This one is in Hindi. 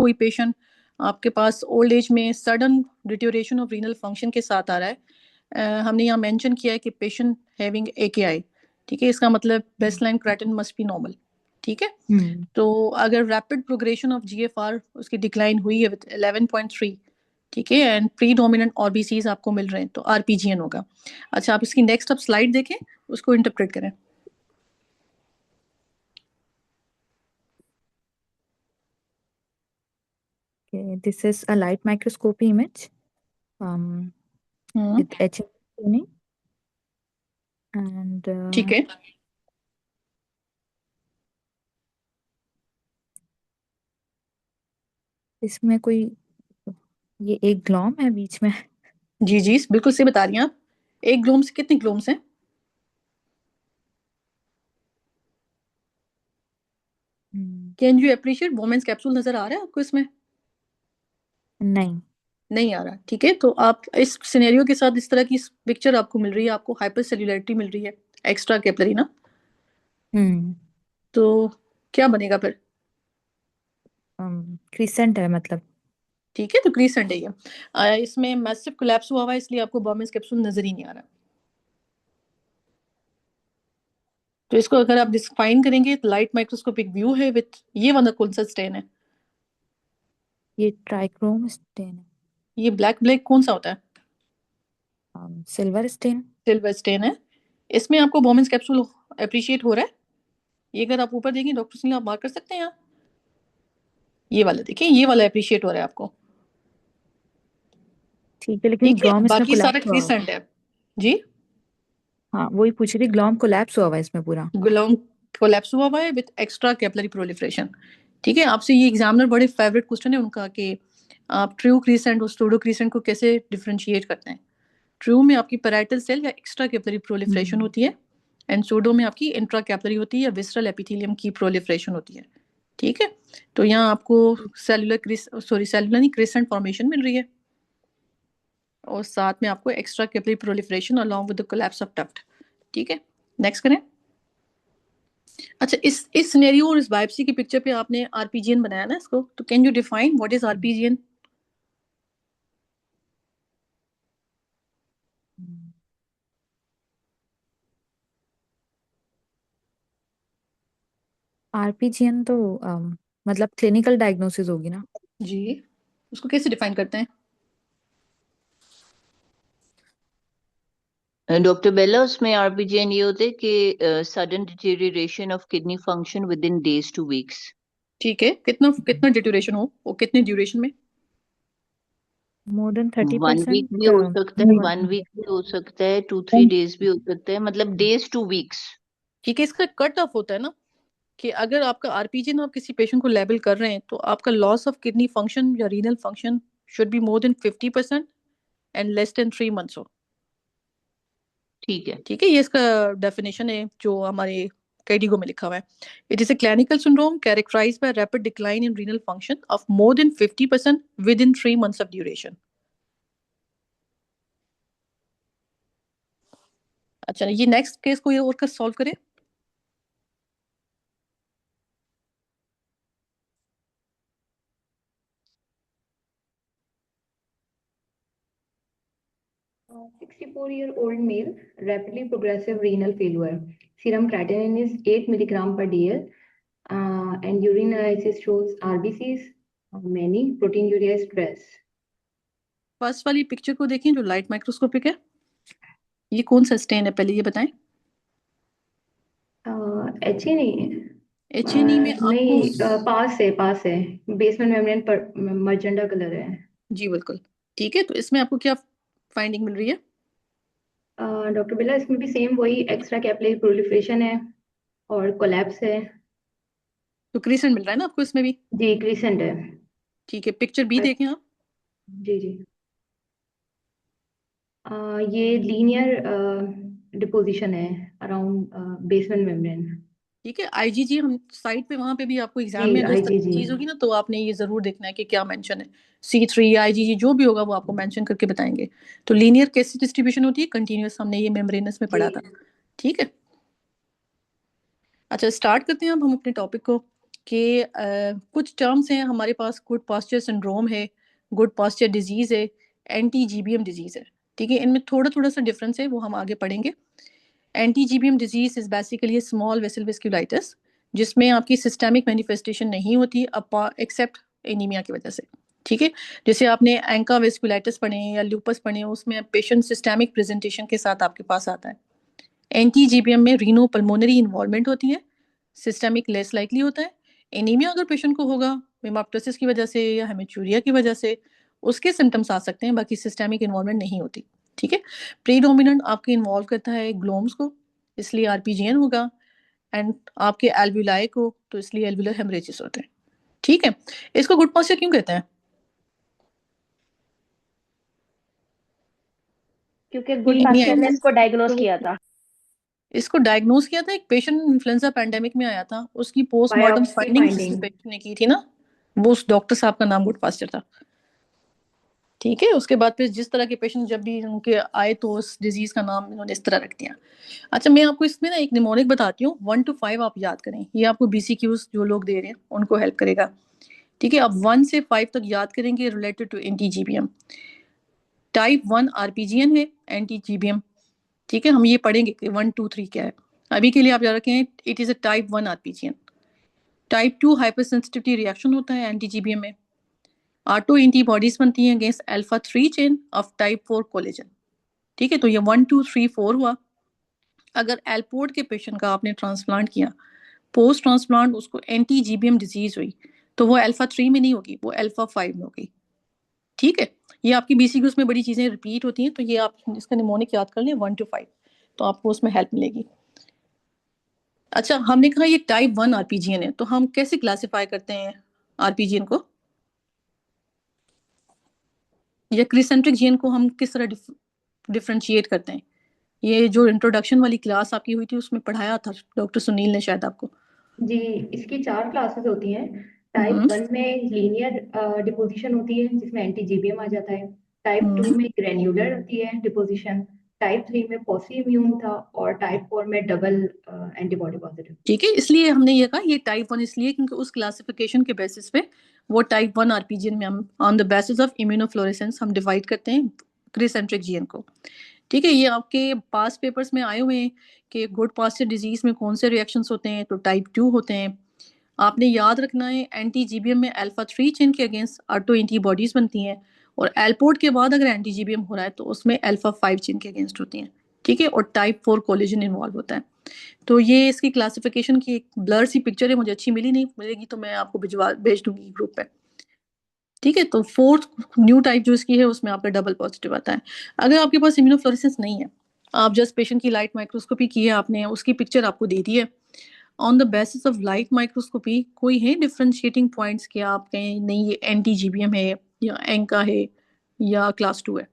कोई पेशेंट आपके पास ओल्ड एज में sudden deterioration of renal function के साथ आ रहा है, हमने यहाँ मेंशन किया है कि पेशेंट हैविंग एकेआई, ठीक है, इसका मतलब baseline creatine must be normal, ठीक है। तो अगर रैपिड प्रोग्रेशन ऑफ जीएफआर उसकी डिक्लाइन हुई है विद 11.3, ठीक है, एंड प्री डोमिनेंट आरबीसीज आपको मिल रहे हैं तो आरपीजीएन होगा। अच्छा, आप इसकी नेक्स्ट अब स्लाइड देखें, उसको इंटरप्रेट करें। Okay, this is a light microscopy image with HMI staining and ठीक है, इसमें कोई ये एक ग्लॉम है बीच में। जी जी बिल्कुल सही बता रही हैं आप। एक ग्लोम से कितने ग्लोम्स हैं? Can you appreciate women's capsule नजर आ रहा है आपको इसमें? नहीं। नहीं आ रहा, ठीक है। तो आप इस सिनेरियो के साथ इस तरह की पिक्चर आपको मिल रही है, आपको हाइपर सेल्यूलरिटी मिल रही है, एक्स्ट्रा कैपिलरी ना, तो क्या बनेगा फिर? क्रिसेंट है मतलब। ठीक है, तो क्रीसेंट है ये। इसमें मैसिव कोलैप्स हुआ हुआ है, इसलिए आपको बॉमेंस कैप्सूल नजर ही नहीं आ रहा। तो इसको अगर आप डिफाइन करेंगे, लाइट माइक्रोस्कोपिक व्यू है विथ ये वाला कौन सा स्टेन है? ये ट्राइक्रोम स्टेन है। ये ब्लैक ब्लैक कौन सा होता है? Silver stand. सिल्वर स्टेन है। इसमें आपको बॉमेंस कैप्सूल अप्रिशिएट हो रहा है? ये अगर आप ऊपर देखें डॉक्टर सिंह, आप मार्क कर सकते हैं यहाँ, ये वाला देखिए, ये वाला अप्रिशिएट हो रहा है आपको, ठीक है, लेकिन ठीक है, ग्लॉम इसमें बाकी सारा कोलैप्स हुआ हुआ है। क्रीसेंट है। जी, हाँ, वही पूछ रही, ग्लॉम कोलैप्स हुआ हुआ है इसमें पूरा। गुलाम कोलैप्स हुआ हुआ है विद एक्स्ट्रा कैपिलरी प्रोलिफरेशन, ठीक है। आपसे ये एग्जामिनर बड़े फेवरेट क्वेश्चन है उनका कि आप ट्रू क्रीसेंट और स्टूडो क्रीसेंट को कैसे डिफरेंशिएट करते हैं। ट्रू में आपकी पैराइटल सेल या एक्स्ट्रा कैपिलरी प्रोलिफरेशन होती है, एंड सूडो में आपकी इंट्रा कैपिलरी होती है या विसरल एपिथेलियम की प्रोलिफरेशन होती है, ठीक है। तो यहाँ आपको सेलुलर नहीं क्रिसेंट फॉर्मेशन मिल रही है, और साथ में आपको extra capillary proliferation along with the collapse of tuft, ठीक है। नेक्स्ट करें। अच्छा, इस सिनेरियो और इस बायोप्सी की पिक्चर पे आपने आरपीजीएन बनाया ना इसको, तो can you define what is R P G N? R P G N तो मतलब क्लिनिकल डायग्नोसिस होगी ना। जी, उसको कैसे डिफाइन करते हैं? डॉक्टर बेला, उसमें आरपीजीएन ये होते हैं कि sudden deterioration of kidney function with in days two weeks. ठीक है, कितना कितना ड्यूरेशन हो, और कितने ड्यूरेशन में? More than 1 week 30%। भी हो सकता है, 1 वीक भी हो सकता है, 2-3 डेज भी हो सकता है, मतलब डेज टू वीक्स। ठीक है, इसका कट ऑफ होता है ना कि अगर आपका आरपीजीएन आप किसी पेशेंट को लेबल कर रहे हैं तो आपका लॉस ऑफ किडनी फंक्शन या renal function should be more than 50% and less than 3 months हो, ठीक है। ठीक है। ये इसका डेफिनेशन है जो हमारे कैडिगो में लिखा हुआ है। It is a clinical syndrome characterised by rapid decline in renal function of more than 50% within 3 months of duration. अच्छा, ये नेक्स्ट केस को ये और कर सॉल्व करें। A 64-year-old male, rapidly progressive renal failure. Serum creatinine is 8 milligram per DL, and urine analysis shows RBCs, many proteinuria stress. First वाली पिक्चर को देखें जो लाइट माइक्रोस्कोपिक है, ये कौन सा स्टेन है पहले ये बताएं। HA नहीं है। एचएनई में आपको नहीं, पास है बेसमेंट मेम्ब्रेन पर मर्जेंडा कलर है। जी बिल्कुल, ठीक है। तो इसमें आपको क्या फाइंडिंग मिल रही है? डॉक्टर बिला, इसमें भी सेम वही एक्स्ट्रा कैपिलरी प्रोलिफरेशन है और कोलैप्स है। तो क्रीसेंट मिल रहा है ना आपको इसमें भी? जी, क्रिसेंट है। ठीक है, पिक्चर बी देखें आप। जी जी। ये लीनियर डिपोजिशन है अराउंड बेसमेंट मेम्ब्रेन। ठीक है, आईजीजी हम साइट पे वहां पे भी आपको जी, एग्जाम में अगर इस तरह की IgG। चीज होगी ना तो आपने ये जरूर देखना है कि क्या मेंशन है। C3 आईजीजी जो भी होगा वो आपको मेंशन करके बताएंगे। तो लीनियर कैसी डिस्ट्रीब्यूशन होती है? कंटीन्यूअस, हमने ये मेम्ब्रेनस में पढ़ा था, ठीक है। अच्छा, स्टार्ट करते हैं अब हम अपने टॉपिक को। कि कुछ टर्म्स हैं हमारे पास, गुड पॉस्चर सिंड्रोम है, गुड पॉस्चर डिजीज़ है, एंटी जीबीएम डिजीज़ है, ठीक है। इनमें थोड़ा थोड़ा सा डिफरेंस है, वो हम आगे पढ़ेंगे। Anti GBM disease is basically small vessel vasculitis, जिसमें आपकी सिस्टेमिक मैनिफेस्टेशन नहीं होती एक्सेप्ट एनीमिया की वजह से, ठीक है। जैसे आपने एंका वेस्कुलाइटिस पढ़े या लूपस पढ़े, उसमें पेशेंट सिस्टेमिक प्रेजेंटेशन के साथ आपके पास आता है। एंटी जीबीएम में रीनो पल्मोनरी इन्वॉल्वमेंट होती है, सिस्टेमिक लेस लाइकली होता है। एनीमिया अगर पेशेंट को होगा हेमाप्टोसिस की वजह से या हेमेचूरिया की वजह से, उसके सिम्टम्स आ सकते हैं, बाकी सिस्टेमिक इन्वॉल्वमेंट नहीं होती, ठीक है। प्रीडोमिनेंट आपके इन्वॉल्व करता है ग्लोम्स को, इसलिए आरपीजीएन होगा, एंड आपके एल्वुलाई को, तो इसलिए एल्वुलर हेमरेजेस होते हैं, ठीक है। इसको गुड पॉस्चर क्यों कहते हैं? क्योंकि गुड पॉस्चर ने इसको डायग्नोज किया था। इसको डायग्नोज किया था, एक पेशेंट इन्फ्लुएंजा पैंडेमिक में आया था, उसकी postmortem Biopsy findings finding. Patient ने की थी ना, वो उस डॉक्टर साहब का नाम गुड पॉस्चर था, ठीक है। उसके बाद फिर जिस तरह के पेशेंट जब भी उनके आए तो उस डिजीज का नाम इन्होंने इस तरह रख दिया। अच्छा, मैं आपको इसमें ना एक निमोनिक बताती हूँ, 1 to 5 आप याद करें, ये आपको BCQs जो लोग दे रहे हैं उनको हेल्प करेगा, ठीक है। आप 1 से 5 तक याद करेंगे related to anti GBM. Type 1 RPGN है, एंटी जीबीएम, ठीक है। हम ये पढ़ेंगे कि 1 2 3 क्या है। अभी के लिए आप याद रखें, it is a type 1 R P G N. Type 2 hypersensitivity reaction होता है एंटी जीबीएम में। ऑटो एंटीबॉडीज बनती हैं against alpha 3 chain of type 4 collagen, ठीक है। तो ये 1 2 3 4 हुआ। अगर एल्पोर्ट के पेशेंट का आपने ट्रांसप्लांट किया, पोस्ट ट्रांसप्लांट उसको एंटी जीबीएम डिजीज हुई, तो वो अल्फा 3 में नहीं होगी, वो अल्फा 5 में होगी, ठीक है। ये आपकी BCQs में बड़ी चीजें रिपीट होती हैं, तो ये आप इसका निमोनिक याद कर लें 1 to 5, तो आपको उसमें हेल्प मिलेगी। अच्छा, हमने कहा ये टाइप 1 आरपीजीएन है, तो हम कैसे क्लासिफाई करते हैं आरपीजीएन को, या क्रिसेंट्रिक जीन को हम किस तरह डिफरेंशिएट करते हैं? ये जो इंट्रोडक्शन वाली क्लास आपकी हुई थी उसमें पढ़ाया था डॉक्टर सुनील ने शायद आपको। जी, इसकी 4 क्लासेस होती हैं। टाइप 1 में लीनियर डिपोजिशन होती है जिसमें एंटी जीबीएम आ जाता है। टाइप 2 में ग्रेन्युलर होती है डिपोजिशन। टाइप 3 में पॉसी इम्यून था, और टाइप 4 में डबल एंटीबॉडी पॉजिटिव। ठीक है, इसलिए हमने ये कहा ये टाइप 1 इसलिए क्योंकि उस क्लासिफिकेशन के बेसिस पे वो टाइप 1 आरपीजीएन में हम on the basis of immunofluorescence हम डिवाइड करते हैं क्रिसेंट्रिक जीन को, ठीक है। ये आपके पास पेपर्स में आए हुए हैं कि गुड पॉस्चर डिजीज में कौन से रिएक्शंस होते हैं, तो टाइप 2 होते हैं। आपने याद रखना है एंटी जीबीएम में अल्फा 3 चेन के अगेंस्ट ऑटो एंटीबॉडीज बनती हैं, और एल्पोर्ट के बाद अगर एंटी जीबीएम हो रहा है तो उसमें अल्फा 5 चेन के अगेंस्ट होती हैं, ठीक है, और टाइप 4 कोलेजन इन्वॉल्व होता है। तो ये इसकी क्लासिफिकेशन की एक ब्लर सी पिक्चर है, मुझे अच्छी मिली नहीं, मिलेगी तो मैं आपको भेज दूंगी ग्रुप पे, ठीक है। तो 4th न्यू टाइप जो इसकी है उसमें आपका डबल पॉजिटिव आता है। अगर आपके पास इम्यूनोफ्लोरेसेंस नहीं है, आप जस्ट पेशेंट की लाइट माइक्रोस्कोपी की है आपने, उसकी पिक्चर आपको दे दी है, on the basis of light microscopy कोई है डिफरेंशिएटिंग पॉइंट्स कि आप कहें नहीं ये एंटी जीबीएम है या एंका है या क्लास 2 है?